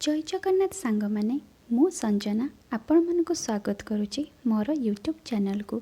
जय जगन्नाथ सांग मैंने मु संजना आपण मानक स्वागत करुच्ची मोर यूट्यूब चैनल को।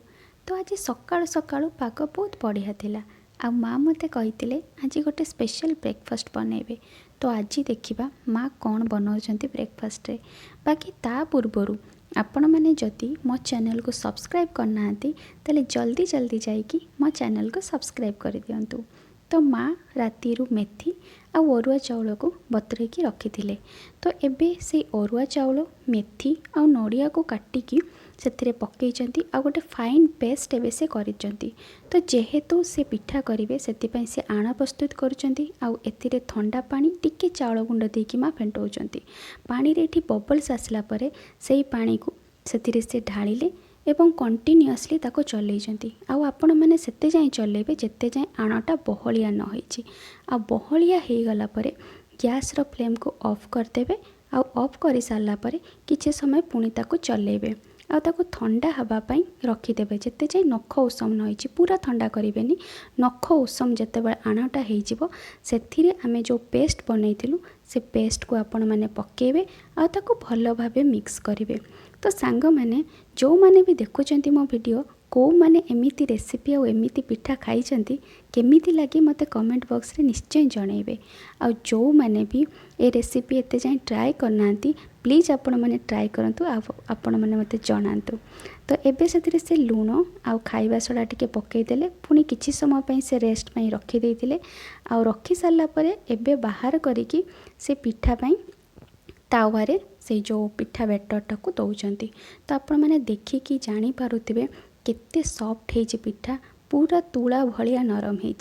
तो आज सकाळु सकाळु पाग बहुत बढ़िया थिला आ माँ मते कही आज गोटे स्पेशल ब्रेकफास्ट बनइबे। तो आज देखिबा माँ कौन बनाउछंती ब्रेकफास्ट रे। बाकी ता पूर्वरु आपण मैंने जदि मो चैनल को सब्सक्राइब करना ताले जल्दी जल्दी जाइकी मो चैनल को सब्सक्राइब कर दियंतु। तो माँ राति मेथी आ अरुआ चाउल को बतरेकी रखी थे। तो एबे से अरुआ चाउल मेथी आ नड़िया को काटिकी से पकई आ गोटे फाइन पेस्ट एबे से करिसेंती। तो जेहेतु से पिठा करेंगे से आण प्रस्तुत करुँचे ठंडा पानी टिके चाउल गुंड देकी माँ फेंटाउछंती। पानी रे एठी बबल्स आसला परे सेही पानी को से ढालिले एवं कंटिन्यूअसली ताको चलैछंती। आउ आपण माने सेते जाए चलेबे जेते जाए आणटा बहलिया न होईची। आ बहलिया हे गला परे गैस रो फ्लेम को ऑफ करदेबे। आउ ऑफ कर सारा परे किछि समय पुणी ताको चलेबे आ ताको ठंडा हवा पई रखिदेबे जेते जाए नख उषम न होईची। पूरा ठंडा करिवेनी, नख उषम जेतेबेले आणटा हेजिवो सेथिरे आमे जो पेस्ट बनैथिलु से पेस्ट को आपण माने पकेबे आ ताको भलो भाबे मिक्स करिवे। तो सांग मैंने जो माने भी देखुचंती मो वीडियो को माने एमिति रेसिपी आ एमिति पिठा खाइचंती केमिति लगे मते कमेंट बॉक्स रे निश्चय जणैबे। आ जो माने भी ए रेसिपी एते जाए ट्राई करनांती प्लीज आपण माने ट्राई करंतु आपण माने मते जणांतु। तो एबे सेतिरे से लूण आ खाइबा सोडा टिके पकई देले पुनी किछि समय पई से रेस्ट पई रखि देइतिले। आ रखि सारला परे एबे बाहर करिकी से पिठा पई तावारे से जो पिठा बैटरटा को दौरान। तो आपण मैंने देखिकी जानीपे केते सॉफ्ट है पिठा, पूरा तुला भलिया नरम है।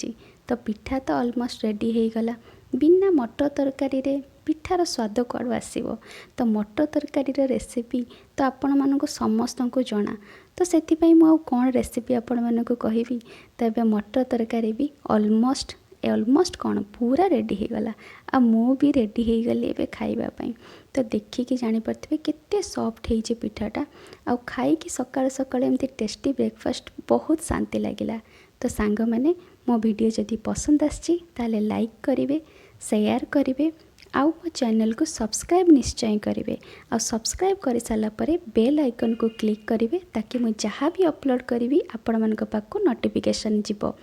तो पिठा तो ऑलमोस्ट रेडी हो गला। बिना मटर तरकारी रे पिठार स्वाद कड़ू आसो। तो मटर तरकारी रेसिपी तो आपण मानक समस्त को जना। तो से कौन रेसिपी आपण मानक कहबी। तो ये मटर तरकारी भी ऑलमोस्ट कौन पूरा रेडी हो गला। आ मु भी रेडी हो गली एबे खाइबा पई। तो देखिकी जानी पारथिबे केते सॉफ्ट है पिठाटा। आ खाई कि सकाळ सकाळ एमती टेस्टी ब्रेकफास्ट बहुत शांति लगिला। तो सांग मैंने मो वीडियो जदि पसंद आछि ताले लाइक करिवे, शेयर करिवे आउ मो चैनल को सब्सक्राइब निश्चय करिवे। आ सब्सक्राइब कर सारा परे बेल आइकन को क्लिक करिवे ताकि मु जहाँ भी अपलोड करी आपण मानक पाखु नोटिफिकेशन जीवो।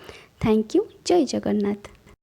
Thank you. जय जगन्नाथ।